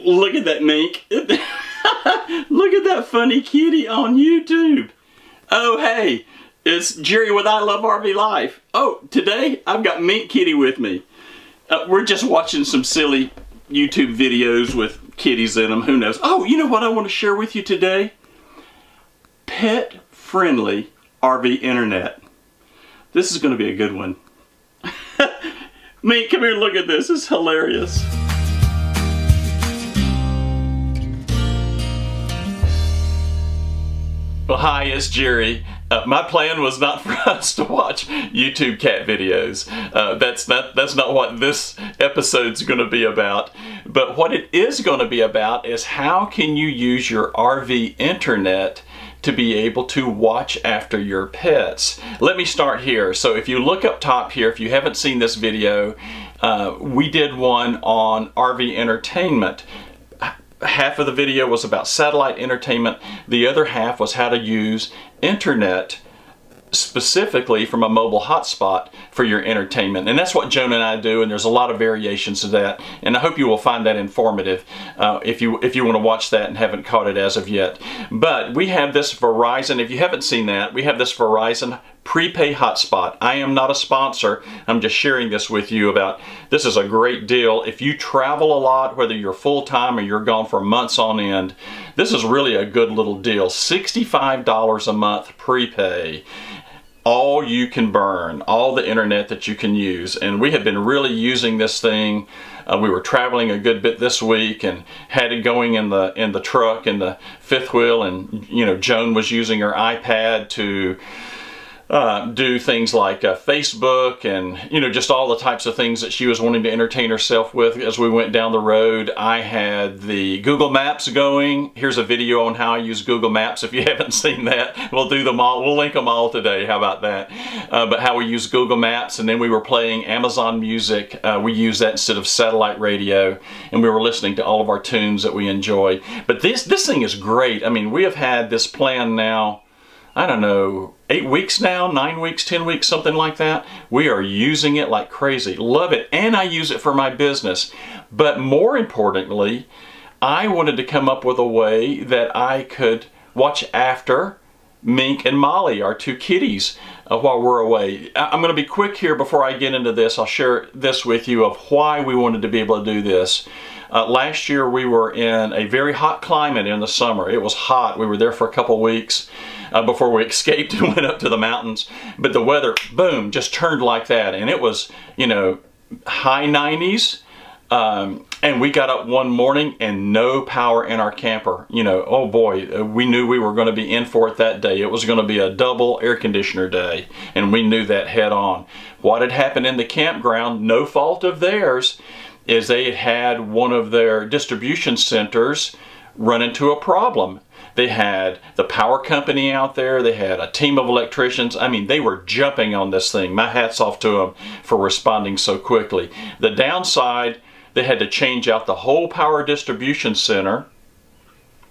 Look at that mink. Look at that funny kitty on YouTube. Oh, hey, it's Jerry with I Love RV Life. Oh, today I've got Mink Kitty with me. We're just watching some silly YouTube videos with kitties in them. Who knows? Oh, you know what I want to share with you today? Pet-friendly RV internet. This is going to be a good one. Mink, come here and look at this. It's hilarious. Well, hi, it's Jerry. My plan was not for us to watch YouTube cat videos. That's not what this episode's going to be about. But what it is going to be about is how can you use your RV internet to be able to watch after your pets. Let me start here. So if you look up top here, if you haven't seen this video, we did one on RV entertainment. Half of the video was about satellite entertainment. The other half was how to use internet specifically from a mobile hotspot for your entertainment. And that's what Joan and I do, and there's a lot of variations to that. And I hope you will find that informative if you want to watch that and haven't caught it as of yet. But we have this Verizon, if you haven't seen that, we have this Verizon prepay hotspot. I am not a sponsor. I'm just sharing this with you about this is a great deal. If you travel a lot, whether you're full-time or you're gone for months on end, this is really a good little deal. $65 a month prepay. All you can burn, all the internet that you can use. And we have been really using this thing. We were traveling a good bit this week and had it going in the truck in the fifth wheel, and you know, Joan was using her iPad to do things like Facebook and, you know, just all the types of things that she was wanting to entertain herself with as we went down the road. I had the Google Maps going. Here's a video on how I use Google Maps. If you haven't seen that, we'll do them all. We'll link them all today. How about that? But how we use Google Maps, and then we were playing Amazon Music. We use that instead of satellite radio, and we were listening to all of our tunes that we enjoy. But this thing is great. I mean, we have had this plan now, I don't know, 8 weeks now, 9 weeks, 10 weeks, something like that. We are using it like crazy. Love it. And I use it for my business. But more importantly, I wanted to come up with a way that I could watch after Mink and Molly, our two kitties, while we're away. I'm going to be quick here before I get into this. I'll share this with you of why we wanted to be able to do this. Last year we were in a very hot climate in the summer. It was hot. We were there for a couple weeks before we escaped and went up to the mountains. But the weather, boom, just turned like that. And it was, you know, high 90s. And we got up one morning and no power in our camper. You know, oh boy, we knew we were going to be in for it that day. It was going to be a double air conditioner day, and we knew that head on. What had happened in the campground, no fault of theirs, is they had one of their distribution centers run into a problem. They had the power company out there. They had a team of electricians. I mean, they were jumping on this thing. My hat's off to them for responding so quickly. The downside, they had to change out the whole power distribution center,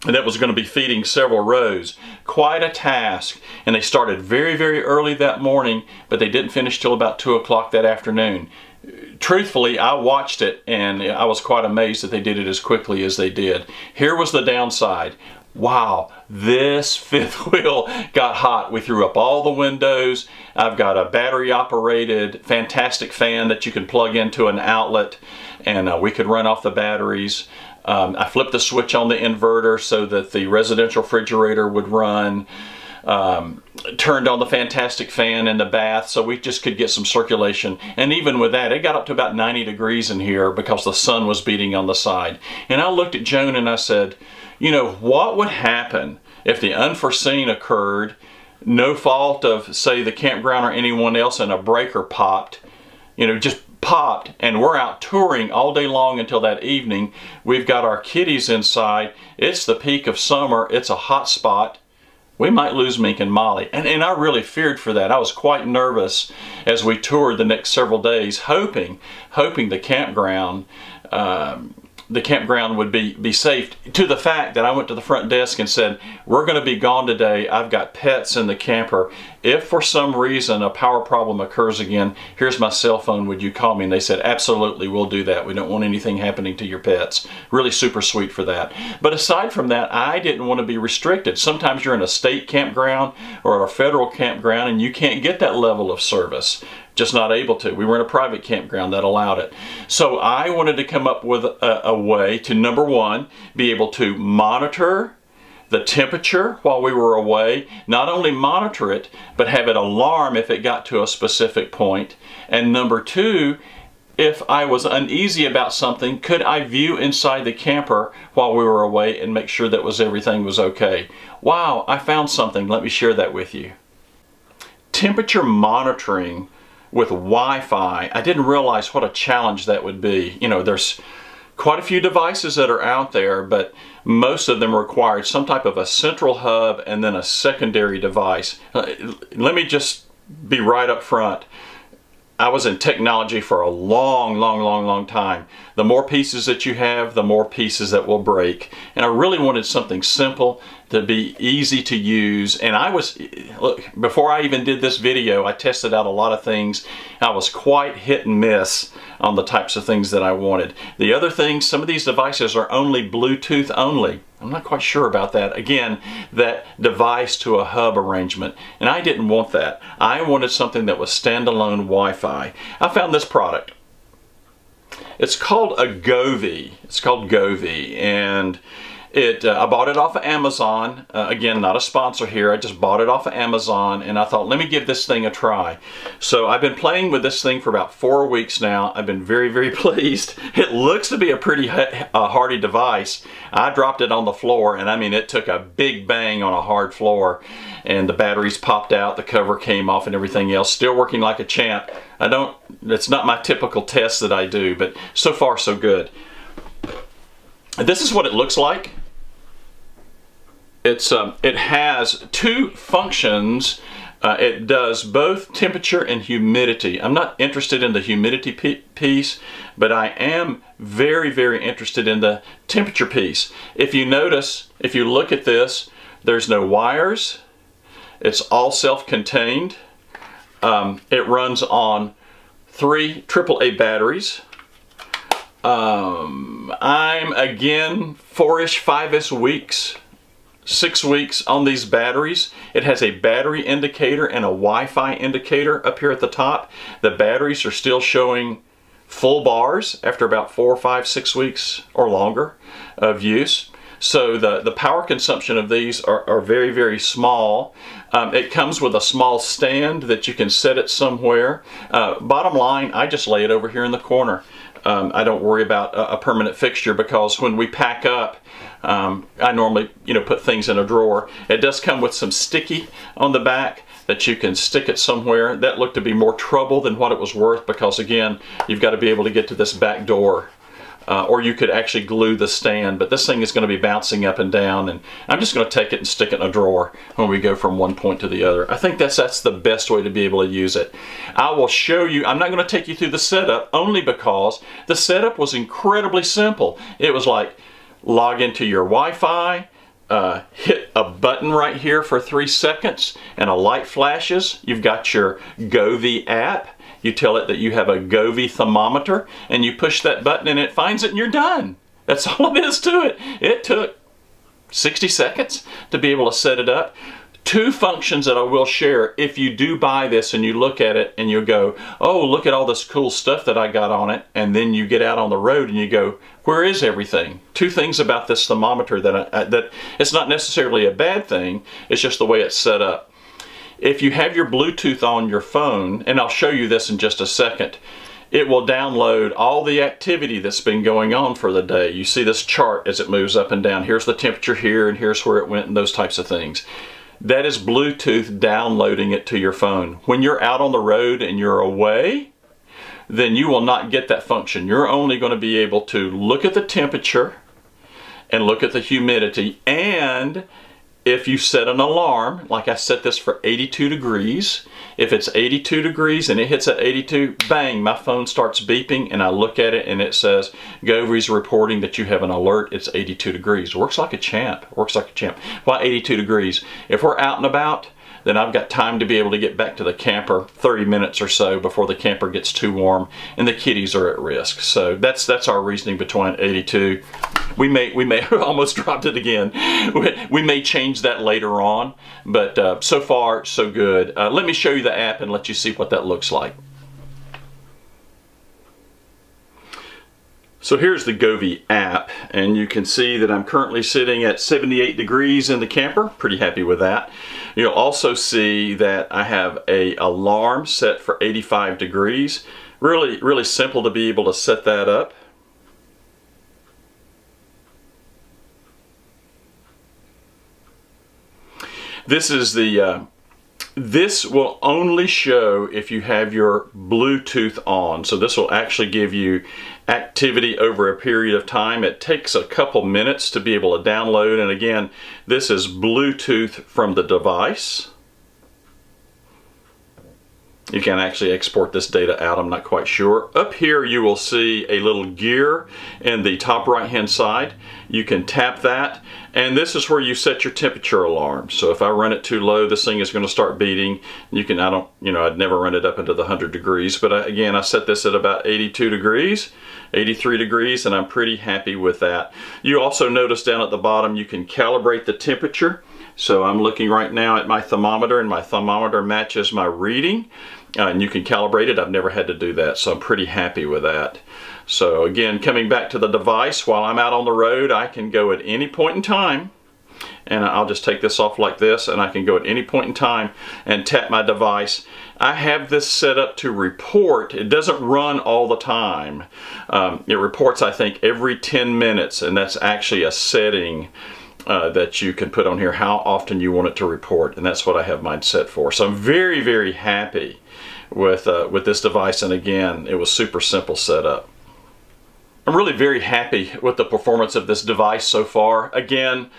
and that was going to be feeding several rows. Quite a task. And they started very, very early that morning, but they didn't finish till about 2 o'clock that afternoon. Truthfully, I watched it and I was quite amazed that they did it as quickly as they did. Here was the downside. Wow, this fifth wheel got hot. We threw up all the windows. I've got a battery operated fantastic fan that you can plug into an outlet, and we could run off the batteries. I flipped the switch on the inverter so that the residential refrigerator would run. Turned on the fantastic fan in the bath so we just could get some circulation. And even with that, it got up to about 90 degrees in here because the sun was beating on the side. And I looked at Joan and I said, you know, what would happen if the unforeseen occurred, no fault of, say, the campground or anyone else, and a breaker popped, you know, just popped, and we're out touring all day long until that evening. We've got our kitties inside. It's the peak of summer. It's a hot spot. We might lose Mink and Molly. And I really feared for that. I was quite nervous as we toured the next several days, hoping the campground the campground would be safe, to the fact that I went to the front desk and said, we're going to be gone today. I've got pets in the camper. If for some reason a power problem occurs again, here's my cell phone. Would you call me? And they said, absolutely, we'll do that. We don't want anything happening to your pets. Really super sweet for that. But aside from that, I didn't want to be restricted. Sometimes you're in a state campground or a federal campground and you can't get that level of service. Just not able to. We were in a private campground that allowed it. So I wanted to come up with a way to, number one, be able to monitor the temperature while we were away. Not only monitor it, but have it alarm if it got to a specific point. And number two, if I was uneasy about something, could I view inside the camper while we were away and make sure that everything was okay? Wow, I found something. Let me share that with you. Temperature monitoring with Wi-Fi, I didn't realize what a challenge that would be. You know, there's quite a few devices that are out there, but most of them required some type of a central hub and then a secondary device. Let me just be right up front. I was in technology for a long time. The more pieces that you have, the more pieces that will break. And I really wanted something simple to be easy to use. And look, before I even did this video, I tested out a lot of things. I was quite hit and miss on the types of things that I wanted. The other thing, some of these devices are only Bluetooth only. I'm not quite sure about that. Again, that device to a hub arrangement. And I didn't want that. I wanted something that was standalone Wi-Fi. I found this product. It's called a GoVee. It's called GoVee. And I bought it off of Amazon. Again, not a sponsor here. I just bought it off of Amazon and I thought, let me give this thing a try. So I've been playing with this thing for about 4 weeks now. I've been very pleased. It looks to be a pretty hardy device. I dropped it on the floor and I mean, it took a big bang on a hard floor and the batteries popped out, the cover came off and everything else. Still working like a champ. It's not my typical test that I do, but so far so good. This is what it looks like. It has two functions. It does both temperature and humidity. I'm not interested in the humidity piece, but I am very interested in the temperature piece. If you notice, if you look at this, there's no wires. It's all self-contained. It runs on 3 AAA batteries. I'm again 4-ish, 5-ish weeks, 6 weeks on these batteries. It has a battery indicator and a Wi-Fi indicator up here at the top. The batteries are still showing full bars after about 4, 5, 6 weeks or longer of use. So the power consumption of these are very small. It comes with a small stand that you can set it somewhere. Bottom line, I just lay it over here in the corner. I don't worry about a permanent fixture because when we pack up, I normally put things in a drawer. It does come with some sticky on the back that you can stick it somewhere. That looked to be more trouble than what it was worth because again, you've got to be able to get to this back door. Or you could actually glue the stand, but this thing is going to be bouncing up and down, and I'm just going to take it and stick it in a drawer when we go from one point to the other. I think that's the best way to be able to use it. I will show you, I'm not going to take you through the setup only because the setup was incredibly simple. It was like log into your Wi-Fi, hit a button right here for 3 seconds and a light flashes. You've got your GoVee app. You tell it that you have a GoVee thermometer and you push that button and it finds it and you're done. That's all it is to it. It took 60 seconds to be able to set it up. 2 functions that I will share. If you do buy this and you look at it and you go, oh, look at all this cool stuff that I got on it, and then you get out on the road and you go, where is everything? 2 things about this thermometer that it's not necessarily a bad thing, it's just the way it's set up. If you have your Bluetooth on your phone, and I'll show you this in just a second, it will download all the activity that's been going on for the day. You see this chart as it moves up and down. Here's the temperature here and here's where it went and those types of things. That is Bluetooth downloading it to your phone. When you're out on the road and you're away, then you will not get that function. You're only going to be able to look at the temperature and look at the humidity, and if you set an alarm, like I set this for 82 degrees, If it's 82 degrees and it hits at 82, bang, my phone starts beeping and I look at it and it says, GoVee's reporting that you have an alert, it's 82 degrees. Works like a champ, works like a champ. Why 82 degrees? If we're out and about, then I've got time to be able to get back to the camper 30 minutes or so before the camper gets too warm and the kitties are at risk. So that's our reasoning between 82. We may almost dropped it again. We may change that later on, but so far so good. Let me show you the app and let you see what that looks like. So here's the GoVee app, and you can see that I'm currently sitting at 78 degrees in the camper. Pretty happy with that. You'll also see that I have an alarm set for 85 degrees. Really simple to be able to set that up. This is the this will only show if you have your Bluetooth on. So this will actually give you activity over a period of time. It takes a couple minutes to be able to download, and again, this is Bluetooth from the device. You can actually export this data out, I'm not quite sure. Up here you will see a little gear in the top right hand side. You can tap that, and this is where you set your temperature alarm. So if I run it too low, this thing is going to start beating. You can, I'd never run it up into the 100 degrees, but again, I set this at about 82 degrees, 83 degrees, and I'm pretty happy with that. You also notice down at the bottom you can calibrate the temperature. So I'm looking right now at my thermometer, and my thermometer matches my reading. And you can calibrate it. I've never had to do that, so I'm pretty happy with that. So again, coming back to the device, while I'm out on the road, I can go at any point in time, and I'll just take this off like this, and I can go at any point in time and tap my device. I have this set up to report. It doesn't run all the time. It reports, I think, every 10 minutes, and that's actually a setting that you can put on here, how often you want it to report, and that's what I have mine set for. So I'm very happy with this device, and again, it was super simple setup. I'm really very happy with the performance of this device so far. Again,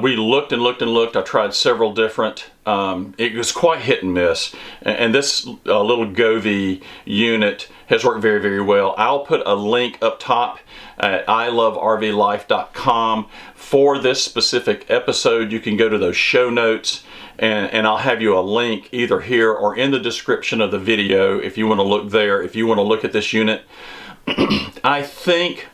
we looked and looked. I tried several different. It was quite hit and miss, and this little GoVee unit has worked very well. I'll put a link up top at ilovervlife.com for this specific episode. You can go to those show notes, and I'll have you a link either here or in the description of the video if you want to look there, if you want to look at this unit. I think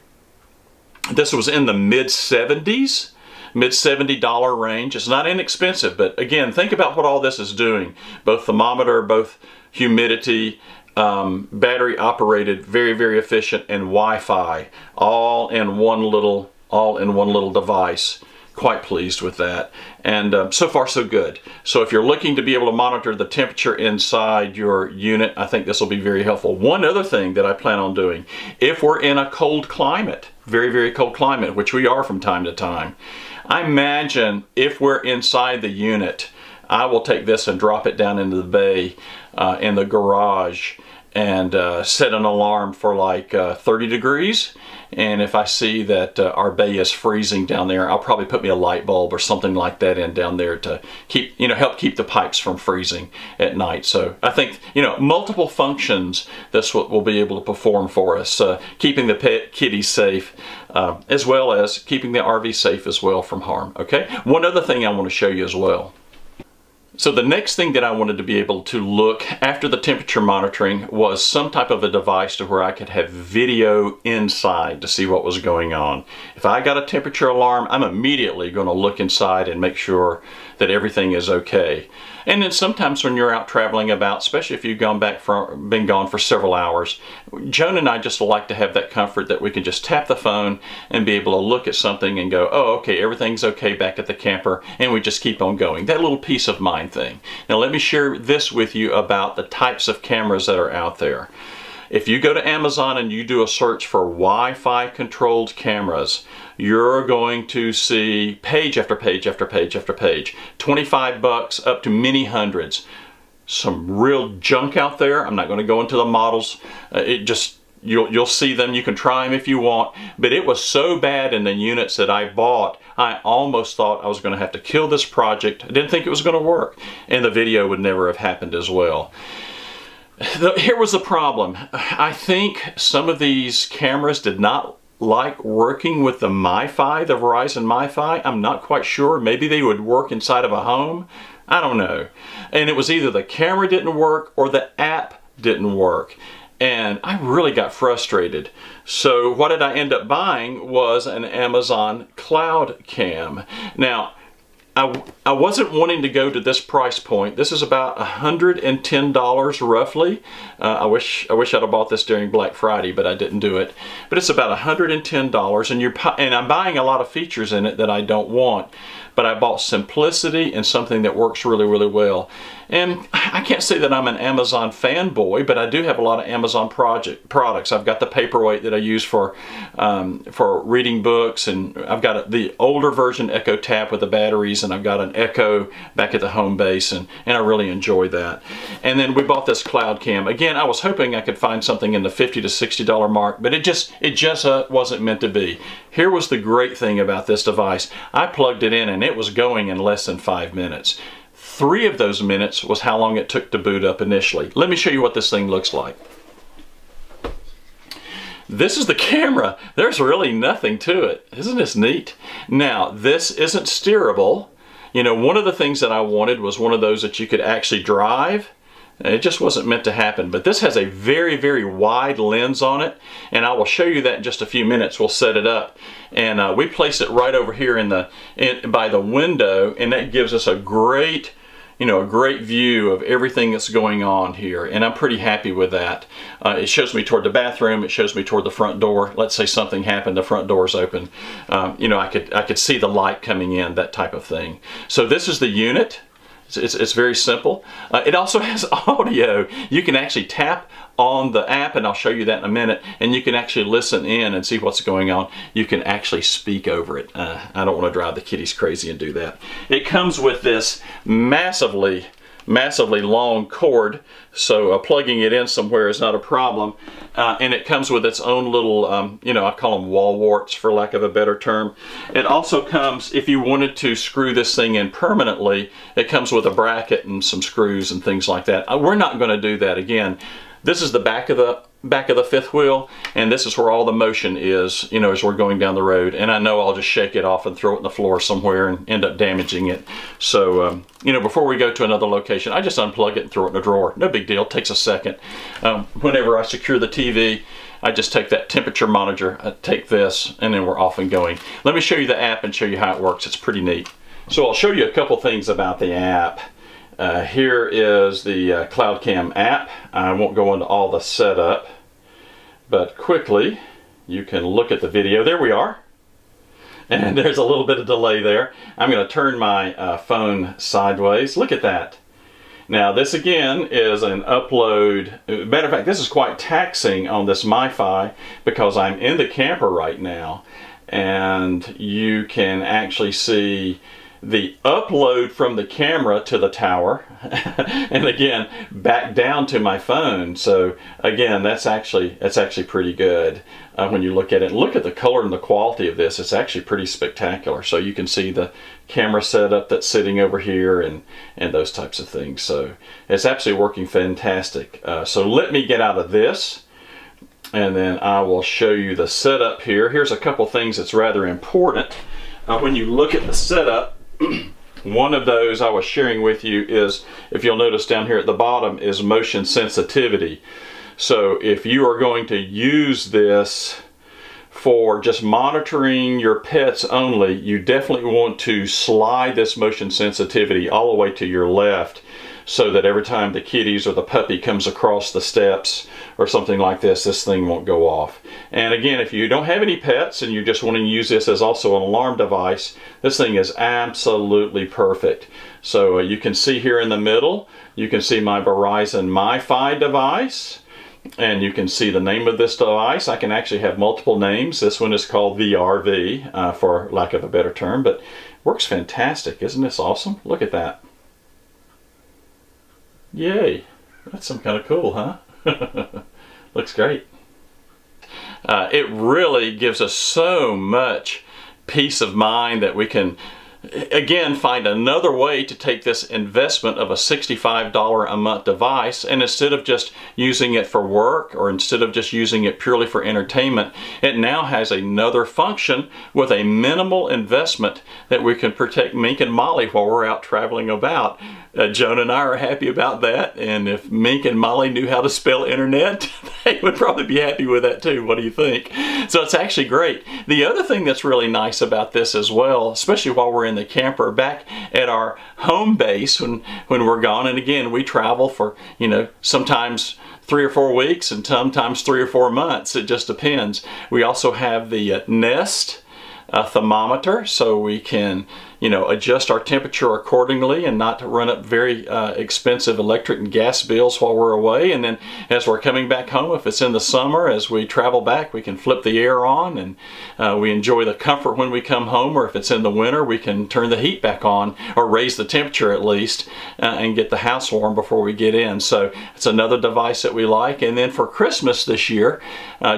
this was in the mid-70s. Mid-$70 range. It's not inexpensive, but again, think about what all this is doing. Both thermometer, both humidity, battery operated, very efficient, and Wi-Fi, all in one little device. Quite pleased with that, and so far so good. So if you're looking to be able to monitor the temperature inside your unit, I think this will be very helpful. One other thing that I plan on doing, if we're in a cold climate, very cold climate, which we are from time to time, I imagine if we're inside the unit, I will take this and drop it down into the bay in the garage and set an alarm for like 30 degrees. And if I see that our bay is freezing down there, I'll probably put me a light bulb or something like that in down there to keep, help keep the pipes from freezing at night. So I think, multiple functions this will be able to perform for us, keeping the pet kitties safe, as well as keeping the RV safe as well from harm. Okay. One other thing I want to show you as well. So the next thing that I wanted to be able to look after the temperature monitoring was some type of a device to where I could have video inside to see what was going on. If I got a temperature alarm, I'm immediately going to look inside and make sure that everything is okay. And then sometimes when you're out traveling about, especially if you've been gone for several hours, Joan and I just like to have that comfort that we can just tap the phone and be able to look at something and go, oh, okay, everything's okay back at the camper, and we just keep on going. That little peace of mind thing. Now let me share this with you about the types of cameras that are out there. If you go to Amazon and you do a search for Wi-Fi controlled cameras, you're going to see page after page after page after page. $25 up to many hundreds. Some real junk out there. I'm not going to go into the models. You'll see them. You can try them if you want. But it was so bad in the units that I bought, I almost thought I was going to have to kill this project. I didn't think it was going to work, and the video would never have happened as well. Here was the problem. I think some of these cameras did not like working with the MiFi, the Verizon MiFi. I'm not quite sure. Maybe they would work inside of a home. I don't know. And it was either the camera didn't work or the app didn't work. And I really got frustrated. So what did I end up buying was an Amazon Cloud Cam. Now, I wasn't wanting to go to this price point. This is about $110 roughly. I wish I'd have bought this during Black Friday, but I didn't do it. But it's about $110, and I'm buying a lot of features in it that I don't want. But I bought simplicity and something that works really, really well. And I can't say that I'm an Amazon fanboy, but I do have a lot of Amazon products. I've got the paperweight that I use for reading books, and I've got the older version Echo Tap with the batteries, and I've got an Echo back at the home base, and I really enjoy that. And then we bought this Cloud Cam. Again, I was hoping I could find something in the $50 to $60 mark, but it just wasn't meant to be. Here was the great thing about this device. I plugged it in and it was going in less than 5 minutes. 3 of those minutes was how long it took to boot up initially. Let me show you what this thing looks like. This is the camera. There's really nothing to it. Isn't this neat? Now, this isn't steerable. You know, one of the things that I wanted was one of those that you could actually drive. It just wasn't meant to happen. But this has a very, very wide lens on it, and I will show you that in just a few minutes. We'll set it up, and we place it right over here by the window, and that gives us a great, a great view of everything that's going on here, and I'm pretty happy with that. It shows me toward the bathroom. It shows me toward the front door. Let's say something happened, the front door's open. I could see the light coming in, that type of thing. So this is the unit. It's very simple. It also has audio. You can actually tap on the app, and I'll show you that in a minute, and you can actually listen in and see what's going on. You can actually speak over it. I don't want to drive the kiddies crazy and do that. It comes with this massively long cord, so plugging it in somewhere is not a problem. And it comes with its own little, I call them wall warts for lack of a better term. It also comes, if you wanted to screw this thing in permanently, it comes with a bracket and some screws and things like that. We're not going to do that. Again, this is the back of the fifth wheel, and this is where all the motion is, as we're going down the road. And I know I'll just shake it off and throw it in the floor somewhere and end up damaging it. So, before we go to another location, I just unplug it and throw it in a drawer. No big deal, it takes a second. Whenever I secure the TV, I just take that temperature monitor, I take this, and then we're off and going. Let me show you the app and show you how it works. It's pretty neat. So I'll show you a couple things about the app. Here is the Cloud Cam app. I won't go into all the setup, but quickly you can look at the video. There we are, and there's a little bit of delay there. I'm going to turn my phone sideways. Look at that. Now this again is an upload. Matter of fact, this is quite taxing on this MiFi because I'm in the camper right now, and you can actually see the upload from the camera to the tower and again back down to my phone. So again, that's actually pretty good when you look at it. Look at the color and the quality of this. It's actually pretty spectacular. So you can see the camera setup that's sitting over here and those types of things. So it's absolutely working fantastic. So let me get out of this, and then I will show you the setup here. Here's a couple things that's rather important. When you look at the setup, one of those I was sharing with you is, if you'll notice down here at the bottom, is motion sensitivity. So if you are going to use this for just monitoring your pets only, you definitely want to slide this motion sensitivity all the way to your left, so that every time the kitties or the puppy comes across the steps or something like this, this thing won't go off. And again, if you don't have any pets and you just want to use this as also an alarm device, this thing is absolutely perfect. So you can see here in the middle, you can see my Verizon MiFi device, and you can see the name of this device. I can actually have multiple names. This one is called VRV, for lack of a better term, but works fantastic. Isn't this awesome? Look at that. Yay, that's some kind of cool, huh? Looks great. it really gives us so much peace of mind that we can, again, find another way to take this investment of a $65 a month device, and instead of just using it for work or instead of just using it purely for entertainment, it now has another function with a minimal investment that we can protect Mink and Molly while we're out traveling about. Joan and I are happy about that, and if Mink and Molly knew how to spell internet, they would probably be happy with that too. What do you think? So it's actually great. The other thing that's really nice about this as well, especially while we're in the camper back at our home base when we're gone, and again, we travel for, you know, sometimes 3 or 4 weeks and sometimes 3 or 4 months. It just depends. We also have the Nest thermometer, so we can, you know, adjust our temperature accordingly and not to run up very expensive electric and gas bills while we're away. And then as we're coming back home, if it's in the summer, as we travel back, we can flip the air on, and we enjoy the comfort when we come home. Or if it's in the winter, we can turn the heat back on, or raise the temperature at least, and get the house warm before we get in. So it's another device that we like. And then for Christmas this year,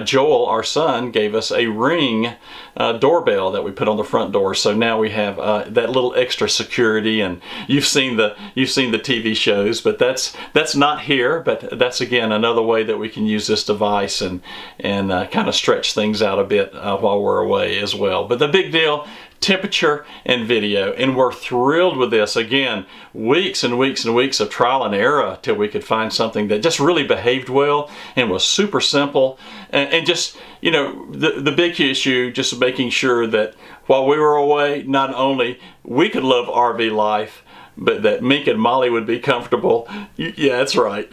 Joel, our son, gave us a Ring doorbell that we put on the front door. So now we have that little extra security, and you've seen the TV shows, but that's not here. But that's again another way that we can use this device and kind of stretch things out a bit while we're away as well. But the big deal, temperature and video, and we're thrilled with this. Again, weeks and weeks and weeks of trial and error till we could find something that just really behaved well and was super simple, and just, you know, the big issue, just making sure that while we were away, not only we could love RV life, but that Mink and Molly would be comfortable. Yeah, that's right.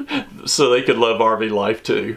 So they could love RV life too.